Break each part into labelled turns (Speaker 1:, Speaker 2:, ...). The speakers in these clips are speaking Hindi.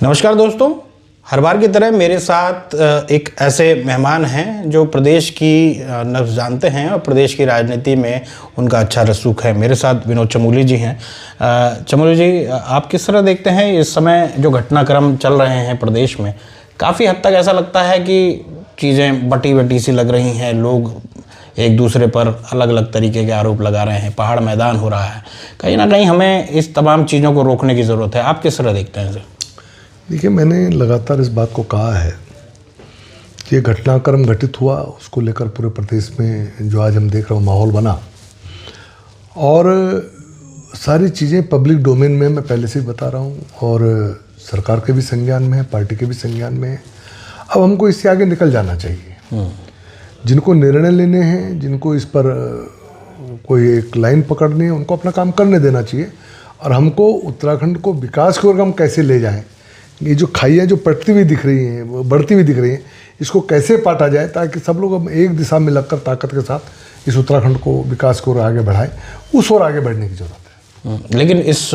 Speaker 1: नमस्कार दोस्तों, हर बार की तरह मेरे साथ एक ऐसे मेहमान हैं जो प्रदेश की नब्ज़ जानते हैं और प्रदेश की राजनीति में उनका अच्छा रसूख है। मेरे साथ विनोद चमोली जी हैं। चमोली जी, आप किस तरह देखते हैं इस समय जो घटनाक्रम चल रहे हैं प्रदेश में? काफ़ी हद तक ऐसा लगता है कि चीज़ें बटी बटी सी लग रही हैं, लोग एक दूसरे पर अलग अलग तरीके के आरोप लगा रहे हैं, पहाड़ मैदान हो रहा है। कहीं ना कहीं हमें इस तमाम चीज़ों को रोकने की ज़रूरत है। आप किस तरह देखते हैं इसे?
Speaker 2: देखिए, मैंने लगातार इस बात को कहा है कि घटनाक्रम घटित हुआ, उसको लेकर पूरे प्रदेश में जो आज हम देख रहे हो माहौल बना, और सारी चीज़ें पब्लिक डोमेन में मैं पहले से ही बता रहा हूँ और सरकार के भी संज्ञान में है, पार्टी के भी संज्ञान में है। अब हमको इससे आगे निकल जाना चाहिए। जिनको निर्णय लेने हैं, जिनको इस पर कोई एक लाइन पकड़नी है, उनको अपना काम करने देना चाहिए। और हमको उत्तराखंड को विकास की ओर हम कैसे ले जाएं, ये जो खाइयाँ जो पटती हुई दिख रही हैं, बढ़ती हुई दिख रही हैं, इसको कैसे पाटा जाए ताकि सब लोग अब एक दिशा में लगकर ताकत के साथ इस उत्तराखंड को विकास की ओर आगे बढ़ाएं, उस ओर आगे बढ़ने की ज़रूरत है।
Speaker 1: लेकिन इस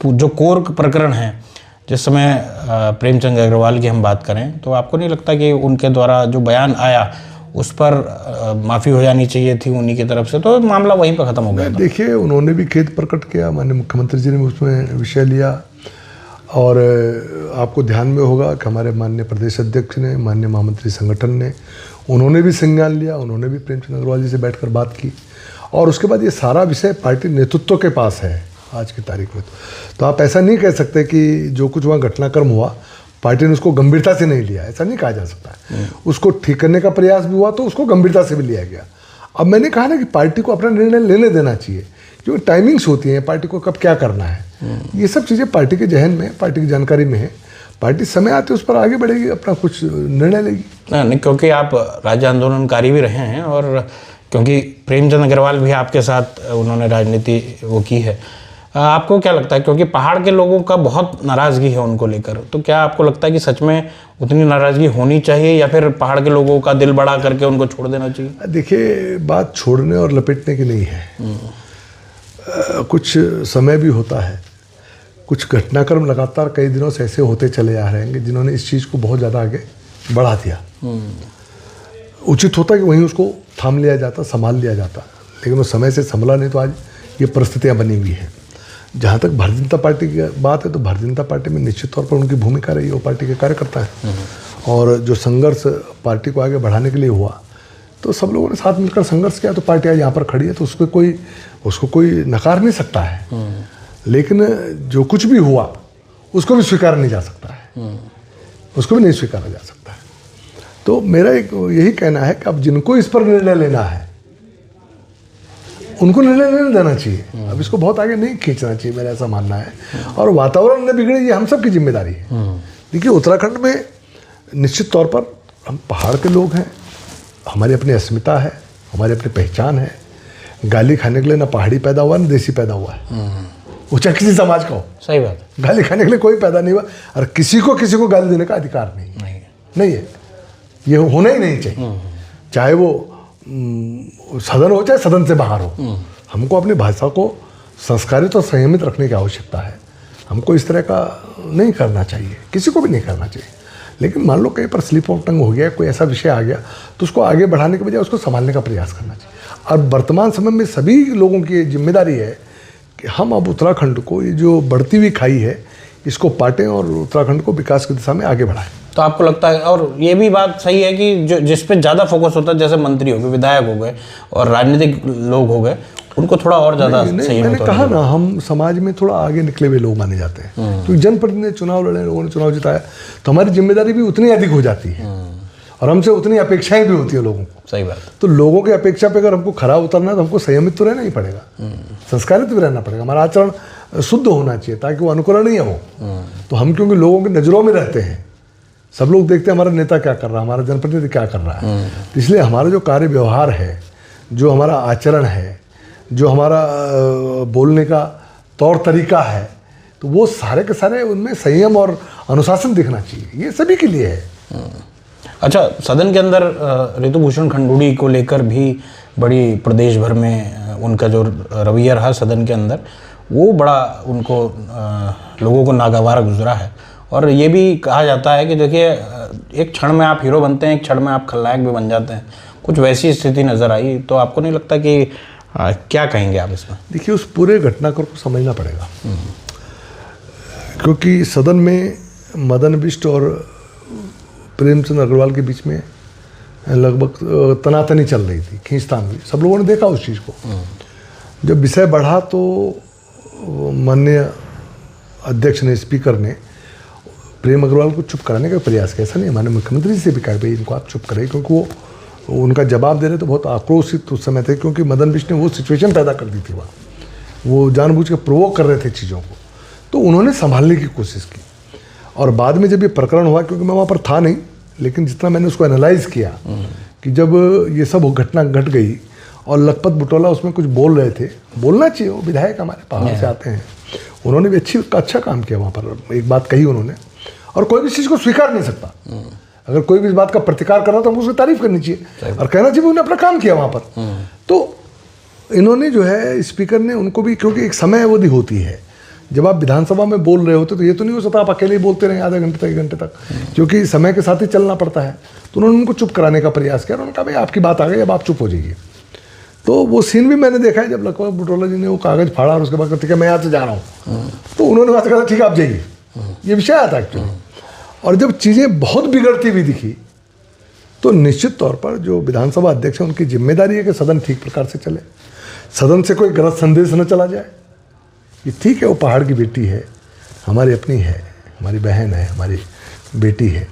Speaker 1: जो कोर प्रकरण है, जिस समय प्रेमचंद अग्रवाल की हम बात करें, तो आपको नहीं लगता कि उनके द्वारा जो बयान आया उस पर माफ़ी हो जानी चाहिए थी उन्हीं की तरफ से, तो मामला वहीं पर ख़त्म हो गया था?
Speaker 2: देखिए, उन्होंने भी खेद प्रकट किया, माननीय मुख्यमंत्री जी ने उसमें विषय लिया। और आपको ध्यान में होगा कि हमारे माननीय प्रदेश अध्यक्ष ने, माननीय महामंत्री संगठन ने, उन्होंने भी संज्ञान लिया, उन्होंने भी प्रेमचंद अग्रवाल जी से बैठकर बात की। और उसके बाद ये सारा विषय पार्टी नेतृत्व के पास है आज की तारीख में। तो आप ऐसा नहीं कह सकते कि जो कुछ वहाँ घटनाक्रम हुआ पार्टी ने उसको गंभीरता से नहीं लिया, ऐसा नहीं कहा जा सकता है। उसको ठीक करने का प्रयास भी हुआ तो उसको गंभीरता से भी लिया गया। अब मैंने कहा ना कि पार्टी को अपना निर्णय लेने देना चाहिए, क्योंकि टाइमिंग्स होती हैं पार्टी को कब क्या करना है। ये सब चीज़ें पार्टी के जहन में, पार्टी की जानकारी में है। पार्टी समय आते उस पर आगे बढ़ेगी, अपना कुछ निर्णय लेगी।
Speaker 1: नहीं, क्योंकि आप राज्य आंदोलनकारी भी रहे हैं और क्योंकि प्रेमचंद अग्रवाल भी आपके साथ उन्होंने राजनीति वो की है, आपको क्या लगता है? क्योंकि पहाड़ के लोगों का बहुत नाराज़गी है उनको लेकर, तो क्या आपको लगता है कि सच में उतनी नाराज़गी होनी चाहिए या फिर पहाड़ के लोगों का दिल बड़ा करके उनको छोड़ देना चाहिए?
Speaker 2: देखिए, बात छोड़ने और लपेटने की नहीं है। कुछ समय भी होता है, कुछ घटनाक्रम लगातार कई दिनों से ऐसे होते चले आ रहे हैं जिन्होंने इस चीज़ को बहुत ज़्यादा आगे बढ़ा दिया। उचित होता कि वहीं उसको थाम लिया जाता, संभाल लिया जाता, लेकिन वो समय से संभला नहीं, तो आज ये परिस्थितियाँ बनी हुई हैं। जहाँ तक भारतीय जनता पार्टी की बात है, तो भारतीय जनता पार्टी में निश्चित तौर पर उनकी भूमिका रही है, वो पार्टी के कार्यकर्ता हैं। और जो संघर्ष पार्टी को आगे बढ़ाने के लिए हुआ, तो सब लोगों ने साथ मिलकर संघर्ष किया, तो पार्टी आज यहाँ पर खड़ी है, तो उसको कोई नकार नहीं सकता है। लेकिन जो कुछ भी हुआ उसको भी स्वीकार नहीं जा सकता है, उसको भी नहीं स्वीकारा जा सकता है। तो मेरा एक यही कहना है कि अब जिनको इस पर निर्णय लेना है उनको निर्णय लेने देना चाहिए। अब इसको बहुत आगे नहीं खींचना चाहिए, मेरा ऐसा मानना है। और वातावरण न बिगड़े, ये हम सब की जिम्मेदारी है। देखिए, उत्तराखंड में निश्चित तौर पर हम पहाड़ के लोग हैं, हमारी अपनी अस्मिता है, हमारी अपनी पहचान है। गाली खाने के लिए ना पहाड़ी पैदा हुआ ना देसी पैदा हुआ है, वो चाहे किसी समाज का हो।
Speaker 1: सही बात।
Speaker 2: गाली खाने के लिए कोई पैदा नहीं हुआ, और किसी को गाली देने का अधिकार नहीं है। ये होना ही नहीं चाहिए, चाहे वो सदन हो चाहे सदन से बाहर हो। हमको अपनी भाषा को संस्कारित और संयमित रखने की आवश्यकता है। हमको इस तरह का नहीं करना चाहिए, किसी को भी नहीं करना चाहिए। लेकिन मान लो कहीं पर स्लिप ऑफ टंग हो गया, कोई ऐसा विषय आ गया, तो उसको आगे बढ़ाने के बजाय उसको संभालने का प्रयास करना चाहिए। और वर्तमान समय में सभी लोगों की जिम्मेदारी है कि हम अब उत्तराखंड को, ये जो बढ़ती हुई खाई है, इसको पाटें और उत्तराखंड को विकास की दिशा में आगे बढ़ाएं।
Speaker 1: तो आपको लगता है, और ये भी बात सही है कि जो जिस पे ज़्यादा फोकस होता है, जैसे मंत्री हो गए, विधायक हो गए और राजनीतिक लोग हो गए, उनको थोड़ा और ज़्यादा सही।
Speaker 2: मैंने कहा ना, हम समाज में थोड़ा आगे निकले हुए लोग माने जाते हैं, क्योंकि जनप्रतिनिधि ने चुनाव लड़े, लोगों ने चुनाव जिताया, तो हमारी जिम्मेदारी भी उतनी अधिक हो जाती है और हमसे उतनी अपेक्षाएं भी होती है लोगों को।
Speaker 1: सही बात।
Speaker 2: तो लोगों की अपेक्षा पे अगर हमको खरा उतरना है तो हमको संयमित तो रहना ही पड़ेगा, संस्कारित भी रहना पड़ेगा। हमारा आचरण शुद्ध होना चाहिए ताकि वो अनुकरणीय हो। तो हम क्योंकि लोगों की नज़रों में रहते हैं, सब लोग देखते हैं हमारा नेता क्या कर रहा है, हमारा जनप्रतिनिधि क्या कर रहा है। तो इसलिए हमारा जो कार्य व्यवहार है, जो हमारा आचरण है, जो हमारा बोलने का तौर तरीका है, तो वो सारे के सारे उनमें संयम और अनुशासन दिखना चाहिए। ये सभी के लिए है।
Speaker 1: अच्छा, सदन के अंदर ऋतुभूषण खंडूड़ी को लेकर भी बड़ी प्रदेश भर में उनका जो रवैया रहा सदन के अंदर, वो बड़ा उनको लोगों को नागवार गुजरा है। और ये भी कहा जाता है कि देखिए एक क्षण में आप हीरो बनते हैं, एक क्षण में आप खलनायक भी बन जाते हैं। कुछ वैसी स्थिति नज़र आई, तो आपको नहीं लगता कि क्या कहेंगे आप इसमें?
Speaker 2: देखिए, उस पूरे घटनाक्रम को समझना पड़ेगा, क्योंकि सदन में मदन बिष्ट और प्रेमचंद अग्रवाल के बीच में लगभग तनातनी चल रही थी, खींचतान हुई। सब लोगों ने देखा उस चीज़ को। जब विषय बढ़ा तो माननीय अध्यक्ष ने, स्पीकर ने प्रेम अग्रवाल को चुप कराने का प्रयास किया। ऐसा नहीं, हमारे मुख्यमंत्री से भी कहा भाई इनको आप चुप करें, क्योंकि वो उनका जवाब दे रहे तो बहुत आक्रोशित उस समय थे, क्योंकि मदन बिष्ट ने वो सिचुएशन पैदा कर दी थी वहाँ, वो जानबूझ के प्रोवोक कर रहे थे चीज़ों को। तो उन्होंने संभालने की कोशिश की, और बाद में जब ये प्रकरण हुआ, क्योंकि मैं वहाँ पर था नहीं, लेकिन जितना मैंने उसको एनालाइज किया कि जब ये सब घटना घट गई और लखपत बुटोला उसमें कुछ बोल रहे थे, बोलना चाहिए, वो विधायक हमारे पहाड़ से आते हैं, उन्होंने भी अच्छा काम किया वहाँ पर। एक बात कही उन्होंने, और कोई भी चीज़ को स्वीकार नहीं सकता। अगर कोई भी इस बात का प्रतिकार कर रहा तो हमको उसकी तारीफ करनी चाहिए और कहना चाहिए उन्होंने अपना काम किया वहाँ पर। तो इन्होंने जो है, स्पीकर ने उनको भी, क्योंकि एक समय अवधि होती है जब आप विधानसभा में बोल रहे होते, तो ये तो नहीं हो सकता आप अकेले ही बोलते रहे आधे घंटे तक, 1 घंटे तक, क्योंकि समय के साथ ही चलना पड़ता है। तो उन्होंने उनको चुप कराने का प्रयास किया, उन्होंने कहा भाई आपकी बात आ गई, अब आप चुप हो जाइए। तो वो सीन भी मैंने देखा है, जब लखपत बुटोला जी ने वो कागज़ फाड़ा और उसके बाद ठीक है मैं यहाँ से जा रहा हूँ, तो उन्होंने बात कहा ठीक है आप जाइए, ये विषय आया था एक्चुअली। और जब चीज़ें बहुत बिगड़ती हुई दिखी, तो निश्चित तौर पर जो विधानसभा अध्यक्ष है उनकी जिम्मेदारी है कि सदन ठीक प्रकार से चले, सदन से कोई गलत संदेश न चला जाए। ये ठीक है, वो पहाड़ की बेटी है, हमारी अपनी है, हमारी बहन है, हमारी बेटी है,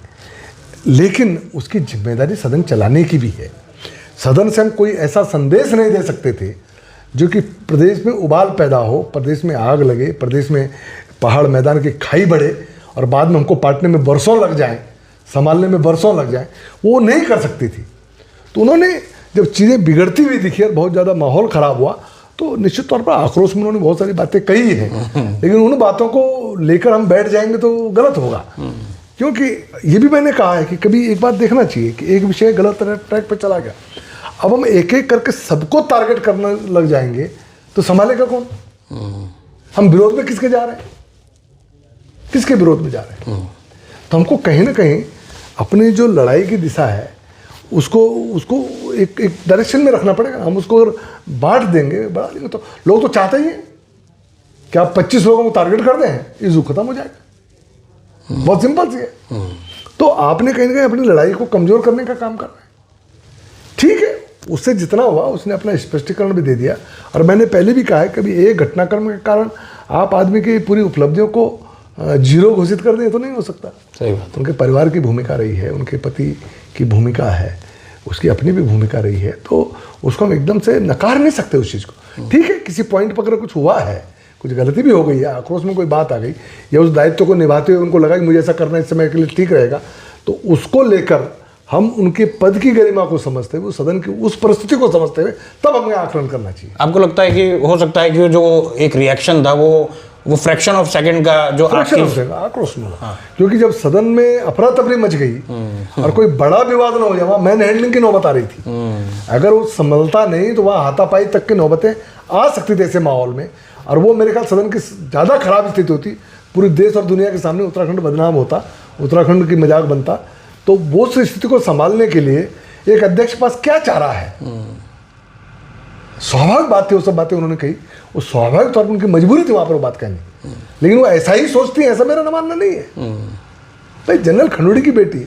Speaker 2: लेकिन उसकी जिम्मेदारी सदन चलाने की भी है। सदन से हम कोई ऐसा संदेश नहीं दे सकते थे जो कि प्रदेश में उबाल पैदा हो, प्रदेश में आग लगे, प्रदेश में पहाड़ मैदान की खाई बढ़े और बाद में हमको पाटने में बरसों लग जाएं, संभालने में बरसों लग जाएं, वो नहीं कर सकती थी। तो उन्होंने जब चीज़ें बिगड़ती हुई दिखी और बहुत ज़्यादा माहौल ख़राब हुआ, तो निश्चित तौर पर आक्रोश में उन्होंने बहुत सारी बातें कही हैं, लेकिन उन बातों को लेकर हम बैठ जाएंगे तो गलत होगा। क्योंकि ये भी मैंने कहा है कि कभी एक बात देखना चाहिए कि एक विषय गलत ट्रैक पर चला गया, अब हम एक एक करके सबको टारगेट करने लग जाएंगे तो संभालेगा कौन? हम विरोध में किसके जा रहे हैं, किसके विरोध में जा रहे हैं? तो हमको कहीं ना कहीं अपनी जो लड़ाई की दिशा है उसको एक डायरेक्शन में रखना पड़ेगा। हम उसको अगर बांट देंगे, बढ़ा देंगे, तो लोग तो चाहते ही हैं कि आप 25 लोगों को टारगेट कर दें, इशू खत्म हो जाएगा। बहुत सिंपल सी है। तो आपने कहीं ना कहीं अपनी लड़ाई को कमजोर करने का काम कर रहे हैं। ठीक है, उससे जितना हुआ उसने अपना स्पष्टीकरण भी दे दिया, और मैंने पहले भी कहा है कभी एक घटनाक्रम के कारण आप आदमी की पूरी उपलब्धियों को जीरो घोषित कर दें तो नहीं हो सकता।
Speaker 1: सही बात।
Speaker 2: उनके परिवार की भूमिका रही है, उनके पति की भूमिका है, उसकी अपनी भी भूमिका रही है, तो उसको हम एकदम से नकार नहीं सकते उस चीज़ को। ठीक है, किसी पॉइंट पर अगर कुछ हुआ है, कुछ गलती भी हो गई है, आक्रोश में कोई बात आ गई, या उस दायित्व को निभाते हुए उनको लगा कि मुझे ऐसा करना इस समय के लिए ठीक रहेगा, तो उसको लेकर हम उनके पद की गरिमा को समझते हुए, सदन की उस परिस्थिति को समझते हुए, तब हमें आकलन करना चाहिए।
Speaker 1: आपको लगता है कि हो सकता है कि जो एक रिएक्शन था वो फ्रैक्शन ऑफ सेकंड का जो
Speaker 2: आक्रोश में, क्योंकि जब सदन में अफरा तफरी मच गई और कोई बड़ा विवाद ना हो जाए, वहाँ मैन हैंडलिंग की नौबत आ रही थी, अगर वो संभलता नहीं तो वहाँ हाथापाई तक की नौबतें आ सकती थी ऐसे माहौल में, और वो मेरे ख्याल सदन की ज़्यादा खराब स्थिति होती, पूरे देश और दुनिया के सामने उत्तराखंड बदनाम होता, उत्तराखंड की मजाक बनता। तो वो स्थिति को संभालने के लिए एक अध्यक्ष के पास क्या चारा है? स्वाभाविक बात थी, वो सब बातें उन्होंने कही, वो स्वाभाविक तौर पर उनकी मजबूरी थी वहाँ पर वो बात कहनी, लेकिन वो ऐसा ही सोचती है ऐसा मेरा न मानना नहीं है। भाई जनरल खंडूड़ी की बेटी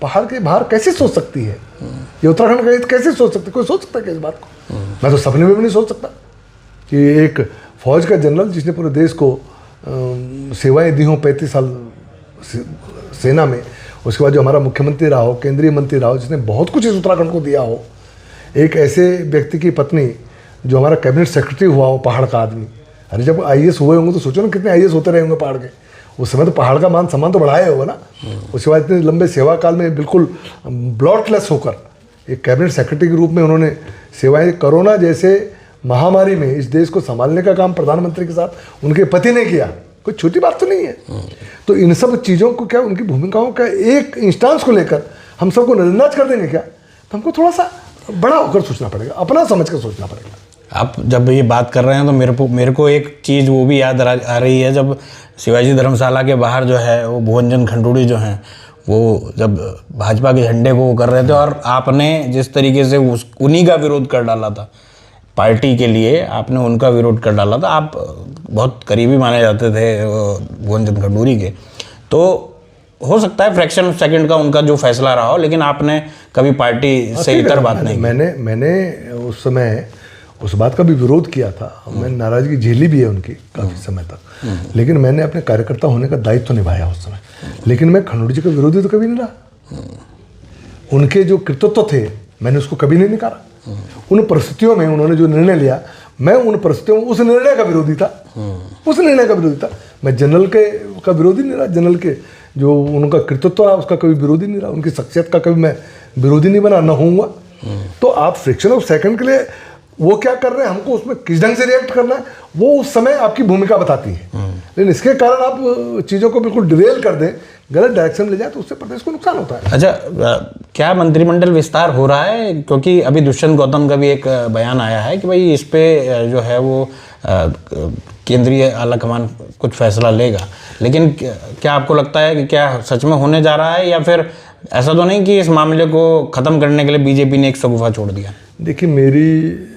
Speaker 2: पहाड़ के बाहर कैसे सोच सकती है, ये उत्तराखंड का कैसे सोच सकती है? कोई सोच सकता है क्या इस बात को? मैं तो सपने में भी नहीं सोच सकता कि एक फौज का जनरल जिसने पूरे देश को सेवाएं दी हों, 35 साल सेना में, उसके बाद जो हमारा मुख्यमंत्री रहा हो, केंद्रीय मंत्री रहा हो, जिसने बहुत कुछ इस उत्तराखंड को दिया हो, एक ऐसे व्यक्ति की पत्नी जो हमारा कैबिनेट सेक्रेटरी हुआ हो, पहाड़ का आदमी। अरे जब आईएएस हुए होंगे तो सोचो ना कितने आईएएस होते रहे होंगे पहाड़ के, उस समय तो पहाड़ का मान सम्मान तो बढ़ाया होगा ना। उसके बाद इतने लंबे सेवा काल में बिल्कुल ब्लॉटलेस होकर एक कैबिनेट सेक्रेटरी के रूप में उन्होंने सेवाएं, कोरोना जैसे महामारी में इस देश को संभालने का काम प्रधानमंत्री के साथ उनके पति ने किया, कोई छोटी बात तो नहीं है। तो इन सब चीज़ों को क्या, उनकी भूमिकाओं का एक इंस्टांस को लेकर हम सबको नजरअंदाज कर देंगे क्या? तो हमको थोड़ा सा बड़ा होकर सोचना पड़ेगा, अपना समझ कर सोचना पड़ेगा।
Speaker 1: आप जब ये बात कर रहे हैं तो मेरे को एक चीज़ वो भी याद आ रही है, जब शिवाजी धर्मशाला के बाहर जो है वो भुवनचंद्र खंडूड़ी जो हैं वो जब भाजपा के झंडे को कर रहे थे और आपने जिस तरीके से उन्हीं का विरोध कर डाला था, पार्टी के लिए आपने उनका विरोध कर डाला था। आप बहुत करीबी माने जाते थे भुवनचंद्र खंडूड़ी के, तो हो सकता है फ्रैक्शन ऑफ सेकंड का उनका जो फैसला रहा हो, लेकिन आपने कभी पार्टी से इतर बात नहीं की।
Speaker 2: मैंने उस समय उस बात का भी विरोध किया था, मैंने नाराजगी झेली भी है उनकी काफ़ी समय तक, लेकिन मैंने अपने कार्यकर्ता होने का दायित्व तो निभाया उस समय। लेकिन मैं खंडूड़ी जी का विरोधी तो कभी नहीं रहा। उनके जो कृतित्व थे मैंने उसको कभी नहीं निकाला। उन परिस्थितियों में उन्होंने जो निर्णय लिया, मैं उन परिस्थितियों में उस निर्णय का विरोधी था, उस निर्णय का विरोधी था। मैं जनरल का विरोधी नहीं रहा, जनरल के जो उनका कृतित्व रहा उसका कभी विरोधी नहीं रहा, उनकी शख्सियत का कभी मैं विरोधी नहीं बना, न होऊंगा। तो आप फ्रिक्शन ऑफ सेकंड के लिए वो क्या कर रहे हैं, हमको उसमें किस ढंग से रिएक्ट करना है, वो उस समय आपकी भूमिका बताती है। लेकिन इसके कारण आप चीज़ों को बिल्कुल डिरेल कर दें, गलत डायरेक्शन ले जाए, तो उससे प्रदेश को नुकसान होता है।
Speaker 1: अच्छा, क्या मंत्रिमंडल विस्तार हो रहा है? क्योंकि अभी दुष्यंत गौतम का भी एक बयान आया है कि भाई इस पे जो है वो केंद्रीय आलाकमान कुछ फैसला लेगा, लेकिन क्या आपको लगता है कि क्या सच में होने जा रहा है, या फिर ऐसा तो नहीं कि इस मामले को ख़त्म करने के लिए बीजेपी ने एक शगुफा छोड़ दिया?
Speaker 2: देखिए, मेरी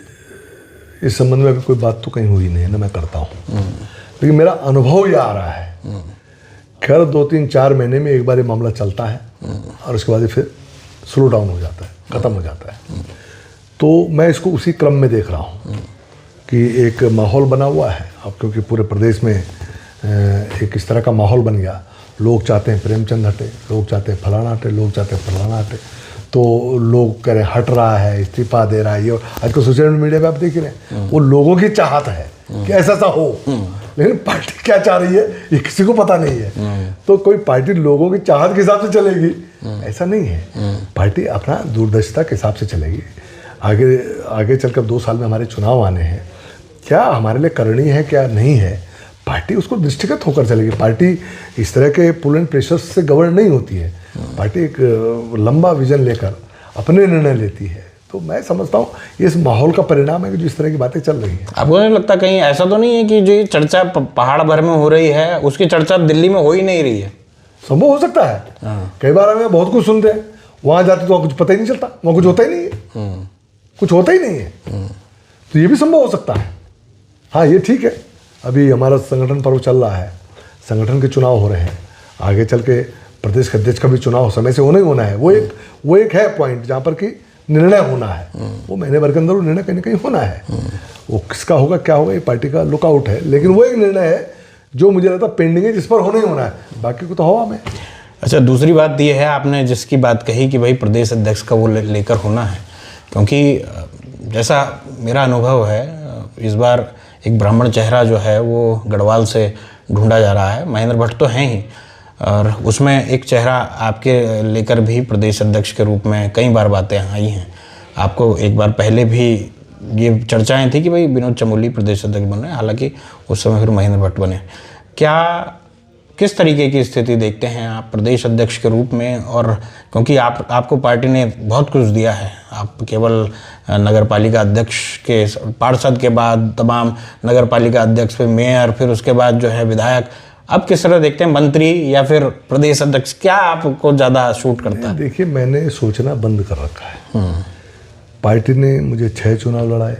Speaker 2: इस संबंध में अभी कोई बात तो कहीं हुई नहीं है, ना मैं करता हूँ, लेकिन मेरा अनुभव यह आ रहा है, खैर 2-3-4 महीने में एक बार ये मामला चलता है और उसके बाद ये फिर स्लो डाउन हो जाता है, ख़त्म हो जाता है। तो मैं इसको उसी क्रम में देख रहा हूँ कि एक माहौल बना हुआ है अब, क्योंकि पूरे प्रदेश में एक इस तरह का माहौल बन गया। लोग चाहते हैं प्रेमचंद हटे, लोग चाहते हैं फलाना हटे, लोग चाहते हैं फलाना हटे, तो लोग कह रहे हैं हट रहा है, इस्तीफा दे रहा है। ये आजकल सोशल मीडिया पे आप देख रहे हैं, वो लोगों की चाहत है कि ऐसा सा हो, लेकिन पार्टी क्या चाह रही है ये किसी को पता नहीं है। तो कोई पार्टी लोगों की चाहत के हिसाब से चलेगी ऐसा नहीं है, पार्टी अपना दूरदर्शिता के हिसाब से चलेगी। आगे चलकर 2 साल में हमारे चुनाव आने हैं, क्या हमारे लिए करनी है क्या नहीं है, पार्टी उसको दृष्टिगत होकर चलेगी। पार्टी इस तरह के पुल एंड प्रेशर से गवर्न नहीं होती है, पार्टी एक लंबा विजन लेकर अपने निर्णय लेती है। तो मैं समझता हूँ ये इस माहौल का परिणाम है कि जो इस तरह की बातें चल रही हैं।
Speaker 1: आपको नहीं लगता कहीं ऐसा तो नहीं है कि जो ये चर्चा पहाड़ भर में हो रही है उसकी चर्चा दिल्ली में हो ही नहीं रही है?
Speaker 2: संभव हो सकता है। कई बार हमें बहुत कुछ सुनते हैं, वहाँ जाते तो वहाँ कुछ पता ही नहीं चलता, वहाँ कुछ होता ही नहीं है, कुछ होता ही नहीं है। तो ये भी संभव हो सकता है। हाँ, ये ठीक है, अभी हमारा संगठन पर्व चल रहा है, संगठन के चुनाव हो रहे हैं, आगे चल के प्रदेश के अध्यक्ष का भी चुनाव समय से होना ही होना है। वो एक है पॉइंट जहाँ पर कि निर्णय होना है, वो महीने भर के अंदर वो निर्णय कहीं ना कहीं होना है। वो किसका होगा क्या होगा ये पार्टी का लुकआउट है, लेकिन वो एक निर्णय है जो मुझे लगता है पेंडिंग है, जिस पर होना ही होना है, बाकी को तो हवा में।
Speaker 1: अच्छा, दूसरी बात ये है, आपने जिसकी बात कही कि भाई प्रदेश अध्यक्ष का वो लेकर होना है, क्योंकि जैसा मेरा अनुभव है इस बार एक ब्राह्मण चेहरा जो है वो गढ़वाल से ढूंढा जा रहा है। महेंद्र भट्ट तो हैं ही, और उसमें एक चेहरा आपके लेकर भी प्रदेश अध्यक्ष के रूप में कई बार बातें आई हैं। आपको एक बार पहले भी ये चर्चाएं थी कि भाई विनोद चमोली प्रदेश अध्यक्ष बन रहे हैं, हालांकि उस समय फिर महेंद्र भट्ट बने। क्या किस तरीके की स्थिति देखते हैं आप प्रदेश अध्यक्ष के रूप में? और क्योंकि आपको पार्टी ने बहुत कुछ दिया है, आप केवल नगर पालिका अध्यक्ष के पार्षद के बाद तमाम नगर पालिका अध्यक्ष, फिर मेयर, फिर उसके बाद जो है विधायक, अब किस तरह देखते हैं, मंत्री या फिर प्रदेश अध्यक्ष, क्या आपको ज़्यादा सूट करता है?
Speaker 2: देखिए, मैंने सोचना बंद कर रखा है। पार्टी ने मुझे 6 चुनाव लड़ाए,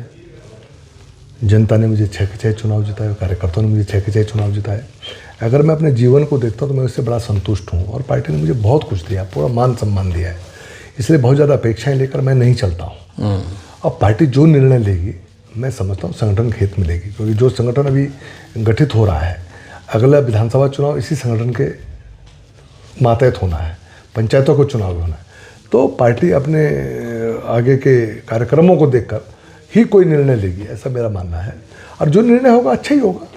Speaker 2: जनता ने मुझे 6 के 6 चुनाव जिताए, कार्यकर्ताओं ने मुझे 6 के 6 चुनाव जिताए। अगर मैं अपने जीवन को देखता हूँ तो मैं उससे बड़ा संतुष्ट हूँ, और पार्टी ने मुझे बहुत कुछ दिया, पूरा मान सम्मान दिया है, इसलिए बहुत ज़्यादा अपेक्षाएं लेकर मैं नहीं चलता हूँ। अब पार्टी जो निर्णय लेगी मैं समझता हूँ संगठन के हित में लेगी, क्योंकि जो संगठन अभी गठित हो रहा है, अगला विधानसभा चुनाव इसी संगठन के मातहत होना है, पंचायतों को चुनाव होना है, तो पार्टी अपने आगे के कार्यक्रमों को देखकर ही कोई निर्णय लेगी, ऐसा मेरा मानना है। और जो निर्णय होगा अच्छा ही होगा।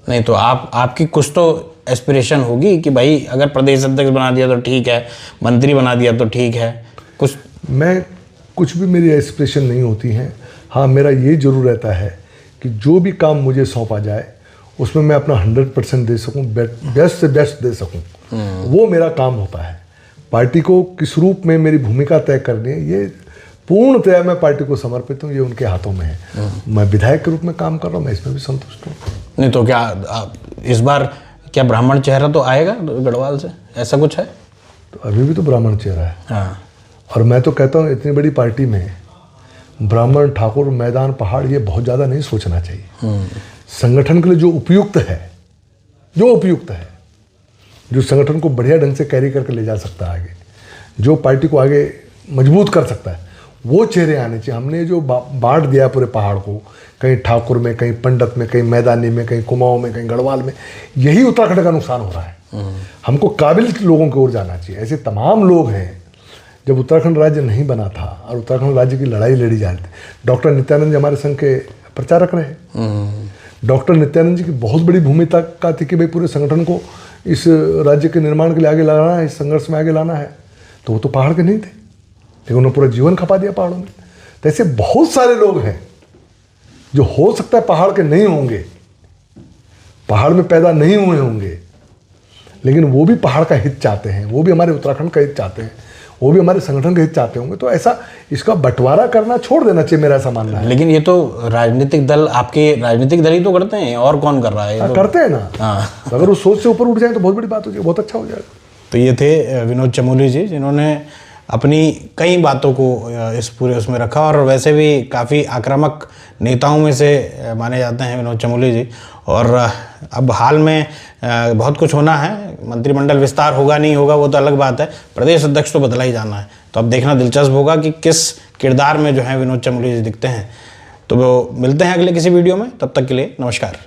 Speaker 1: नहीं तो आपकी कुछ तो एस्पिरेशन होगी कि भाई अगर प्रदेश अध्यक्ष बना दिया तो ठीक है, मंत्री बना दिया तो ठीक है, कुछ भी मेरी एस्पिरेशन नहीं होती हैं। हाँ, मेरा ये जरूर रहता है कि जो भी काम मुझे सौंपा जाए उसमें मैं अपना 100% दे सकूं, बेस्ट से बेस्ट दे सकूं, वो मेरा काम होता है। पार्टी को किस रूप में मेरी भूमिका तय करनी है ये
Speaker 2: पूर्णतया मैं पार्टी को समर्पित हूँ, ये उनके हाथों में है। मैं विधायक के रूप में काम कर रहा हूँ, मैं इसमें भी संतुष्ट हूँ।
Speaker 1: नहीं तो क्या इस बार क्या ब्राह्मण चेहरा तो आएगा गढ़वाल से, ऐसा कुछ है?
Speaker 2: तो अभी भी तो ब्राह्मण चेहरा है।
Speaker 1: हाँ।
Speaker 2: और मैं तो कहता हूँ इतनी बड़ी पार्टी में ब्राह्मण, ठाकुर, मैदान, पहाड़ ये बहुत ज़्यादा नहीं सोचना चाहिए। संगठन के लिए जो उपयुक्त है, जो संगठन को बढ़िया ढंग से कैरी करके ले जा सकता है आगे, जो पार्टी को आगे मजबूत कर सकता है, वो चेहरे आने चाहिए। हमने जो बांट दिया पूरे पहाड़ को, कहीं ठाकुर में, कहीं पंडित में, कहीं मैदानी में, कहीं कुमाऊं में, कहीं गढ़वाल में, यही उत्तराखंड का नुकसान हो रहा है। हमको काबिल लोगों की ओर जाना चाहिए। ऐसे तमाम लोग हैं, जब उत्तराखंड राज्य नहीं बना था और उत्तराखंड राज्य की लड़ाई लड़ी जा रही थी, डॉक्टर नित्यानंद जी हमारे संघ के प्रचारक रहे। डॉक्टर नित्यानंद जी की बहुत बड़ी भूमिका का थी कि भाई पूरे संगठन को इस राज्य के निर्माण के लिए आगे लाना है, इस संघर्ष में आगे लाना है। तो वो तो पहाड़ के नहीं थे, लेकिन उन्होंने पूरा जीवन खपा दिया पहाड़ों में। तो ऐसे बहुत सारे लोग हैं जो हो सकता है पहाड़ के नहीं होंगे, पहाड़ में पैदा नहीं हुए होंगे, लेकिन वो भी पहाड़ का हित चाहते हैं, वो भी हमारे उत्तराखंड का हित चाहते हैं, वो भी हमारे संगठन का हित चाहते होंगे। तो ऐसा इसका बंटवारा करना छोड़ देना चाहिए, मेरा ऐसा मानना है।
Speaker 1: लेकिन ये तो राजनीतिक दल, आपके राजनीतिक दल ही तो करते हैं, और कौन कर रहा है?
Speaker 2: करते हैं ना।
Speaker 1: हाँ।
Speaker 2: अगर वो सोच से ऊपर उठ जाए तो बहुत बड़ी बात हो जाएगी, बहुत अच्छा हो जाएगा।
Speaker 1: तो ये थे विनोद चमोली जी, जिन्होंने अपनी कई बातों को इस पूरे उसमें रखा, और वैसे भी काफ़ी आक्रामक नेताओं में से माने जाते हैं विनोद चमोली जी। और अब हाल में बहुत कुछ होना है, मंत्रिमंडल विस्तार होगा नहीं होगा वो तो अलग बात है, प्रदेश अध्यक्ष तो बदला ही जाना है। तो अब देखना दिलचस्प होगा कि किस किरदार में जो है विनोद चमोली जी दिखते हैं। तो वो मिलते हैं अगले किसी वीडियो में, तब तक के लिए नमस्कार।